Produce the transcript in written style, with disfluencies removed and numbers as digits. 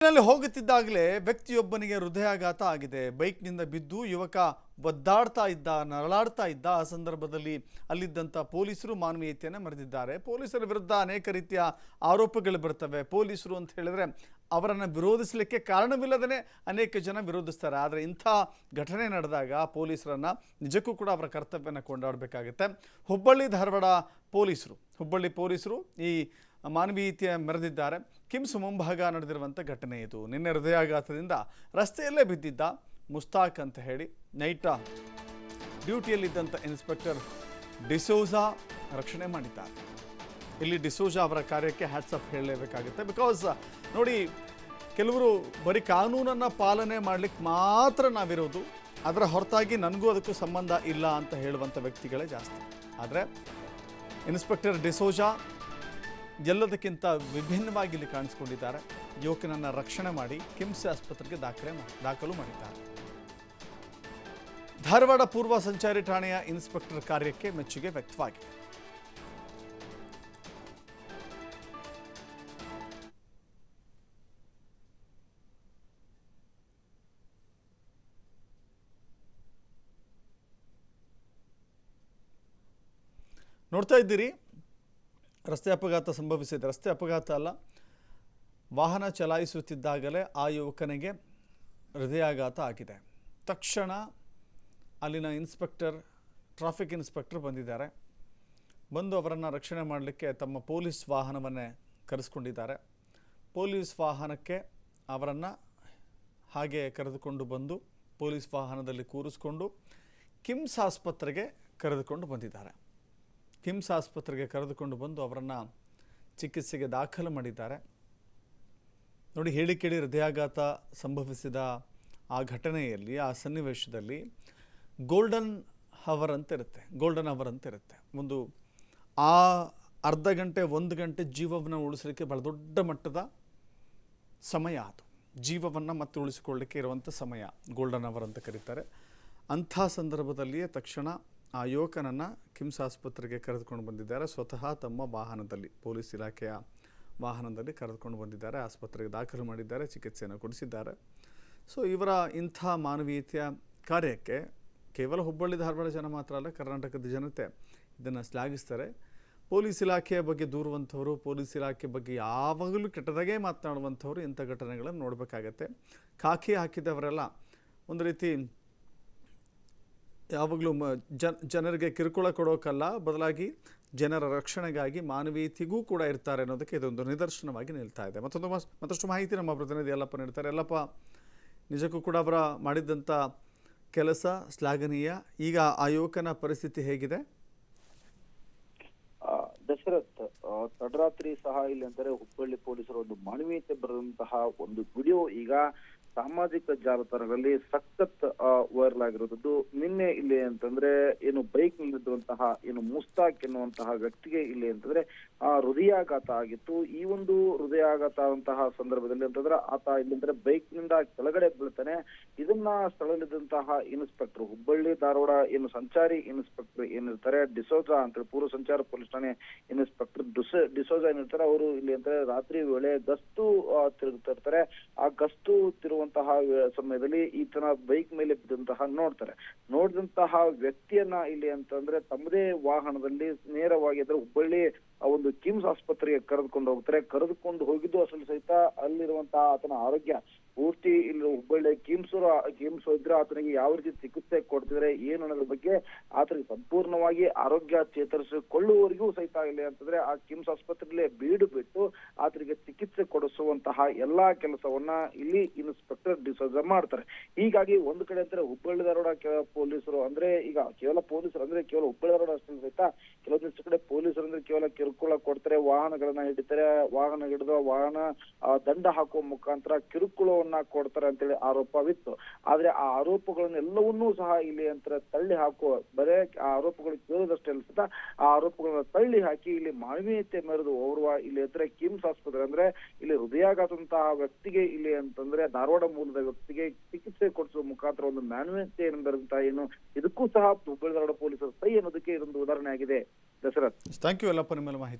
ನಲ್ಲಿ ಹೋಗುತ್ತಿದ್ದಾಗಲೇ ವ್ಯಕ್ತಿಯೊಬ್ಬನಿಗೆ ಹೃದಯಾಘಾತ ಆಗಿದೆ. ಬೈಕ್ನಿಂದ ಬಿದ್ದು ಯುವಕ ಒದ್ದಾಡ್ತಾ ಇದ್ದ, ನರಳಾಡ್ತಾ ಇದ್ದ. ಆ ಸಂದರ್ಭದಲ್ಲಿ ಅಲ್ಲಿದ್ದಂಥ ಪೊಲೀಸರು ಮಾನವೀಯತೆಯನ್ನು ಮೆರೆದಿದ್ದಾರೆ. ಪೊಲೀಸರ ವಿರುದ್ಧ ಅನೇಕ ರೀತಿಯ ಆರೋಪಗಳು ಬರ್ತವೆ. ಪೊಲೀಸರು ಅಂತ ಹೇಳಿದ್ರೆ ಅವರನ್ನು ವಿರೋಧಿಸಲಿಕ್ಕೆ ಕಾರಣವಿಲ್ಲದೇ ಅನೇಕ ಜನ ವಿರೋಧಿಸ್ತಾರೆ. ಆದರೆ ಇಂಥ ಘಟನೆ ನಡೆದಾಗ ಪೊಲೀಸರನ್ನು ನಿಜಕ್ಕೂ ಕೂಡ ಅವರ ಕರ್ತವ್ಯನ ಕೊಂಡಾಡಬೇಕಾಗುತ್ತೆ. ಹುಬ್ಬಳ್ಳಿ ಧಾರವಾಡ ಹುಬ್ಬಳ್ಳಿ ಪೊಲೀಸರು ಈ ಮಾನವೀಯತೆ ಮೆರೆದಿದ್ದಾರೆ. ಕಿಮ್ಸ್ ಮುಂಭಾಗ ನಡೆದಿರುವಂಥ ಘಟನೆ ಇದು. ನಿನ್ನೆ ಹೃದಯಾಘಾತದಿಂದ ರಸ್ತೆಯಲ್ಲೇ ಬಿದ್ದಿದ್ದ ಮುಸ್ತಾಕ್ ಅಂತ ಹೇಳಿ ನೈಟ್ ಡ್ಯೂಟಿಯಲ್ಲಿದ್ದಂಥ ಇನ್ಸ್ಪೆಕ್ಟರ್ ಡಿಸೋಜಾ ರಕ್ಷಣೆ ಮಾಡಿದ್ದಾರೆ. ಇಲ್ಲಿ ಡಿಸೋಜಾ ಅವರ ಕಾರ್ಯಕ್ಕೆ ಹ್ಯಾಟ್ಸಪ್ ಹೇಳಲೇಬೇಕಾಗುತ್ತೆ. ಬಿಕಾಸ್ ನೋಡಿ, ಕೆಲವರು ಬರೀ ಕಾನೂನನ್ನು ಪಾಲನೆ ಮಾಡಲಿಕ್ಕೆ ಮಾತ್ರ ನಾವಿರೋದು, ಅದರ ಹೊರತಾಗಿ ನನಗೂ ಅದಕ್ಕೂ ಸಂಬಂಧ ಇಲ್ಲ ಅಂತ ಹೇಳುವಂಥ ವ್ಯಕ್ತಿಗಳೇ ಜಾಸ್ತಿ. ಆದರೆ ಇನ್ಸ್ಪೆಕ್ಟರ್ ಡಿಸೋಜಾ ಎಲ್ಲದಕ್ಕಿಂತ ವಿಭಿನ್ನವಾಗಿ ಇಲ್ಲಿ ಕಾಣಿಸ್ಕೊಂಡಿದ್ದಾರೆ. ಯುವಕನನ್ನು ರಕ್ಷಣೆ ಮಾಡಿ ಕಿಮ್ಸ್ ಆಸ್ಪತ್ರೆಗೆ ದಾಖಲು ಮಾಡಿದ್ದಾರೆ. ಧಾರವಾಡ ಪೂರ್ವ ಸಂಚಾರಿ ಠಾಣೆಯ ಇನ್ಸ್ಪೆಕ್ಟರ್ ಕಾರ್ಯಕ್ಕೆ ಮೆಚ್ಚುಗೆ ವ್ಯಕ್ತವಾಗಿದೆ. ನೋಡ್ತಾ ಇದ್ದೀರಿ, ರಸ್ತೆ ಅಪಘಾತ ಸಂಭವಿಸಿದೆ. ರಸ್ತೆ ಅಪಘಾತ ಅಲ್ಲ, ವಾಹನ ಚಲಾಯಿಸುತ್ತಿದ್ದಾಗಲೇ ಆ ಯುವಕನಿಗೆ ಹೃದಯಾಘಾತ ಆಗಿದೆ. ತಕ್ಷಣ ಅಲ್ಲಿನ ಟ್ರಾಫಿಕ್ ಇನ್ಸ್ಪೆಕ್ಟರ್ ಬಂದಿದ್ದಾರೆ. ಬಂದು ಅವರನ್ನು ರಕ್ಷಣೆ ಮಾಡಲಿಕ್ಕೆ ತಮ್ಮ ಪೊಲೀಸ್ ವಾಹನವನ್ನೇ ಕರೆಸ್ಕೊಂಡಿದ್ದಾರೆ. ಪೊಲೀಸ್ ವಾಹನಕ್ಕೆ ಅವರನ್ನು ಹಾಗೆ ಕರೆದುಕೊಂಡು ಬಂದು ಪೊಲೀಸ್ ವಾಹನದಲ್ಲಿ ಕೂರಿಸ್ಕೊಂಡು ಕಿಮ್ಸ್ ಆಸ್ಪತ್ರೆಗೆ ಕರೆದುಕೊಂಡು ಬಂದಿದ್ದಾರೆ. ಕಿಮ್ಸ್ ಆಸ್ಪತ್ರೆಗೆ ಕರೆದುಕೊಂಡು ಬಂದು ಅವರನ್ನು ಚಿಕಿತ್ಸೆಗೆ ದಾಖಲು ಮಾಡಿದ್ದಾರೆ. ನೋಡಿ, ಹೇಳಿ ಕೇಳಿ ಹೃದಯಾಘಾತ ಸಂಭವಿಸಿದ ಆ ಘಟನೆಯಲ್ಲಿ, ಆ ಸನ್ನಿವೇಶದಲ್ಲಿ ಗೋಲ್ಡನ್ ಅವರ್ ಅಂತ ಇರುತ್ತೆ. ಒಂದು ಆ ಅರ್ಧ ಗಂಟೆ 1 ಗಂಟೆ ಜೀವವನ್ನು ಉಳಿಸಲಿಕ್ಕೆ ಬಹಳ ದೊಡ್ಡ ಮಟ್ಟದ ಸಮಯ. ಅದು ಜೀವವನ್ನು ಮತ್ತೆ ಉಳಿಸಿಕೊಳ್ಳಲಿಕ್ಕೆ ಇರುವಂಥ ಸಮಯ ಗೋಲ್ಡನ್ ಅವರ್ ಅಂತ ಕರೀತಾರೆ. ಅಂಥ ಸಂದರ್ಭದಲ್ಲಿಯೇ ತಕ್ಷಣ ಆ ಯುವಕನನ್ನು ಕಿಮ್ಸ್ ಆಸ್ಪತ್ರೆಗೆ ಕರೆದುಕೊಂಡು ಬಂದಿದ್ದಾರೆ. ಸ್ವತಃ ತಮ್ಮ ವಾಹನದಲ್ಲಿ, ಪೊಲೀಸ್ ಇಲಾಖೆಯ ವಾಹನದಲ್ಲಿ ಕರೆದುಕೊಂಡು ಬಂದಿದ್ದಾರೆ. ಆಸ್ಪತ್ರೆಗೆ ದಾಖಲು ಮಾಡಿದ್ದಾರೆ, ಚಿಕಿತ್ಸೆಯನ್ನು ಕೊಡಿಸಿದ್ದಾರೆ. ಸೊ ಇವರ ಇಂಥ ಮಾನವೀಯತೆಯ ಕಾರ್ಯಕ್ಕೆ ಕೇವಲ ಹುಬ್ಬಳ್ಳಿ ಧಾರವಾಡ ಜನ ಮಾತ್ರ ಅಲ್ಲ, ಕರ್ನಾಟಕದ ಜನತೆ ಇದನ್ನು ಶ್ಲಾಘಿಸ್ತಾರೆ. ಪೊಲೀಸ್ ಇಲಾಖೆಯ ಬಗ್ಗೆ ದೂರುವಂಥವರು, ಪೊಲೀಸ್ ಇಲಾಖೆ ಬಗ್ಗೆ ಯಾವಾಗಲೂ ಕೆಟ್ಟದಾಗೇ ಮಾತನಾಡುವಂಥವ್ರು ಇಂಥ ಘಟನೆಗಳನ್ನು ನೋಡಬೇಕಾಗತ್ತೆ. ಖಾಕಿ ಹಾಕಿದವರೆಲ್ಲ ಒಂದು ರೀತಿ ಯಾವಾಗಲೂ ಜನರಿಗೆ ಕಿರುಕುಳ ಕೊಡೋಕ್ಕಲ್ಲ, ಬದಲಾಗಿ ಜನರ ರಕ್ಷಣೆಗಾಗಿ ಮಾನವೀಯತೆಗೂ ಕೂಡ ಇರ್ತಾರೆ ಅನ್ನೋದಕ್ಕೆ ಇದೊಂದು ನಿದರ್ಶನವಾಗಿ ನಿಲ್ತಾ ಇದೆ. ಮತ್ತಷ್ಟು ಮಾಹಿತಿ ನಮ್ಮ ಪ್ರತಿನಿಧಿ ಯಲ್ಲಪ್ಪ ನೀಡ್ತಾರೆ. ಯಲ್ಲಪ್ಪ, ನಿಜಕ್ಕೂ ಕೂಡ ಅವರ ಮಾಡಿದಂಥ ಕೆಲಸ ಶ್ಲಾಘನೀಯ. ಈಗ ಆ ಯುವಕನ ಪರಿಸ್ಥಿತಿ ಹೇಗಿದೆ? ದಶರಥ್, ತಡರಾತ್ರಿ ಸಹ ಇಲ್ಲಿ ಅಂತಾರೆ ಹುಬ್ಬಳ್ಳಿ ಪೊಲೀಸರು ಒಂದು ಮಾನವೀಯತೆ ಬರೆದಂತಹ ಒಂದು ವಿಡಿಯೋ ಈಗ ಸಾಮಾಜಿಕ ಜಾಲತಾಣಗಳಲ್ಲಿ ಸಖತ್ ವೈರಲ್ ಆಗಿರುವುದು. ನಿನ್ನೆ ಇಲ್ಲಿ ಅಂತಂದ್ರೆ ಏನು ಬೈಕ್ ನಲ್ಲಿದ್ದಂತಹ ಏನು ಮುಸ್ತಾಕ್ ಎನ್ನುವಂತಹ ವ್ಯಕ್ತಿಗೆ ಇಲ್ಲಿ ಅಂತಂದ್ರೆ ಹೃದಯಾಘಾತ ಆಗಿತ್ತು. ಈ ಒಂದು ಹೃದಯಾಘಾತ ಆದಂತಹ ಸಂದರ್ಭದಲ್ಲಿ ಅಂತಂದ್ರೆ ಆತ ಇಲ್ಲಿ ಅಂದ್ರೆ ಬೈಕ್ ನಿಂದ ಕೆಳಗಡೆ ಬೀಳ್ತಾನೆ. ಇದನ್ನ ಸ್ಥಳದಲ್ಲಿದ್ದಂತಹ ಇನ್ಸ್ಪೆಕ್ಟರ್, ಹುಬ್ಬಳ್ಳಿ ಧಾರವಾಡ ಏನು ಸಂಚಾರಿ ಇನ್ಸ್ಪೆಕ್ಟರ್ ಏನಿರ್ತಾರೆ ಡಿಸೋಜಾ ಅಂತ, ಪೂರ್ವ ಸಂಚಾರ ಪೊಲೀಸ್ ಠಾಣೆ ಇನ್ಸ್ಪೆಕ್ಟರ್ ಡಿಸೋಜಾ ಏನಿರ್ತಾರೆ, ಅವರು ಇಲ್ಲಿ ಅಂದ್ರೆ ರಾತ್ರಿ ವೇಳೆ ಗಸ್ತು ತಿರುಗ್ತಾ ಇರ್ತಾರೆ. ಆ ಗಸ್ತು ತಿರುವಂತಹ ಸಮಯದಲ್ಲಿ ಈತನ ಬೈಕ್ ಮೇಲೆ ಬಿದ್ದಂತಹ ನೋಡಿದಂತಹ ವ್ಯಕ್ತಿಯನ್ನ ಇಲ್ಲಿ ಅಂತಂದ್ರೆ ತಮ್ಮದೇ ವಾಹನದಲ್ಲಿ ನೇರವಾಗಿ ಅಂದ್ರೆ ಹುಬ್ಬಳ್ಳಿ ಒಂದು ಕಿಮ್ಸ್ ಆಸ್ಪತ್ರೆಗೆ ಕರೆದುಕೊಂಡು ಹೋಗ್ತಾರೆ. ಕರೆದುಕೊಂಡು ಹೋಗಿದ್ದು ಅಸಲು ಸಹಿತ ಅಲ್ಲಿರುವಂತಹ ಆತನ ಆರೋಗ್ಯ ಪೂರ್ತಿ ಇಲ್ಲಿ ಹುಬ್ಬಳ್ಳಿ ಕಿಮ್ಸ್ ವೈದ್ಯರು ಆತನಿಗೆ ಯಾವ ರೀತಿ ಚಿಕಿತ್ಸೆ ಕೊಡ್ತಿದ್ರೆ ಏನು ಅನ್ನೋದ್ರ ಬಗ್ಗೆ ಆತನಿಗೆ ಸಂಪೂರ್ಣವಾಗಿ ಆರೋಗ್ಯ ಚೇತರಿಸಿಕೊಳ್ಳುವವರೆಗೂ ಸಹಿತ ಇಲ್ಲಿ ಅಂತಂದ್ರೆ ಆ ಕಿಮ್ಸ್ ಆಸ್ಪತ್ರೆಯಲ್ಲೇ ಬೀಡು ಬಿಟ್ಟು ಆತನಿಗೆ ಚಿಕಿತ್ಸೆ ಕೊಡಿಸುವಂತಹ ಎಲ್ಲಾ ಕೆಲಸವನ್ನ ಇಲ್ಲಿ ಇನ್ಸ್ಪೆಕ್ಟರ್ ಡಿಸೋಜಾ ಮಾಡ್ತಾರೆ. ಹೀಗಾಗಿ ಒಂದು ಕಡೆ ಅಂದ್ರೆ ಹುಬ್ಬಳ್ಳಿ ಧಾರವಾಡ ಪೊಲೀಸರು ಅಂದ್ರೆ ಈಗ ಕೇವಲ ಪೊಲೀಸರು ಅಂದ್ರೆ ಕೇವಲ ಹುಬ್ಬಳ್ಳಿ ಧಾರವಾಡ ಅಷ್ಟೇ ಸಹಿತ ಕೆಲವೊಂದಿಷ್ಟು ಕಡೆ ಪೊಲೀಸರು ಅಂದ್ರೆ ಕೇವಲ ಕಿರುಕುಳ ಕೊಡ್ತಾರೆ, ವಾಹನಗಳನ್ನ ಹಿಡಿತಾರೆ, ವಾಹನ ಹಿಡಿದು ವಾಹನ ದಂಡ ಹಾಕುವ ಮುಖಾಂತರ ಕಿರುಕುಳವನ್ನ ಕೊಡ್ತಾರೆ ಅಂತೇಳಿ ಆರೋಪವಿತ್ತು. ಆದ್ರೆ ಆ ಆರೋಪಗಳನ್ನೆಲ್ಲವನ್ನೂ ಸಹ ಇಲ್ಲಿ ಅಂತ ತಳ್ಳಿ ಹಾಕುವ, ಬರೇ ಆ ಆರೋಪಗಳು ಕೇಳೋದಷ್ಟೇ ಅಲ್ಸದ ಆ ಆರೋಪಗಳನ್ನ ತಳ್ಳಿ ಹಾಕಿ ಇಲ್ಲಿ ಮಾನವೀಯತೆ ಮೆರೆದು ಓರ್ವ ಇಲ್ಲಿ ಅಂದ್ರೆ ಕಿಮ್ಸ್ ಆಸ್ಪತ್ರೆ ಅಂದ್ರೆ ಇಲ್ಲಿ ಹೃದಯಾಘಾತಂತಹ ವ್ಯಕ್ತಿಗೆ ಇಲ್ಲಿ ಅಂತಂದ್ರೆ ಧಾರವಾಡ ಮೂಲದ ವ್ಯಕ್ತಿಗೆ ಚಿಕಿತ್ಸೆ ಕೊಡಿಸುವ ಮುಖಾಂತರ ಒಂದು ಮಾನವೀಯತೆ ಮೆರೆದಂತಹ ಏನು ಇದಕ್ಕೂ ಸಹ ಹುಬ್ಬಳ್ಳಿ ಧಾರವಾಡ ಪೊಲೀಸರು ಸೈ ಅನ್ನೋದಕ್ಕೆ ಇದೊಂದು ಉದಾಹರಣೆ ಆಗಿದೆ. ದಶರಥ್, ಥ್ಯಾಂಕ್ ಯು ಯಲ್ಲಪ್ಪ, ನಿಮ್ಮ ಮಾಹಿತಿ.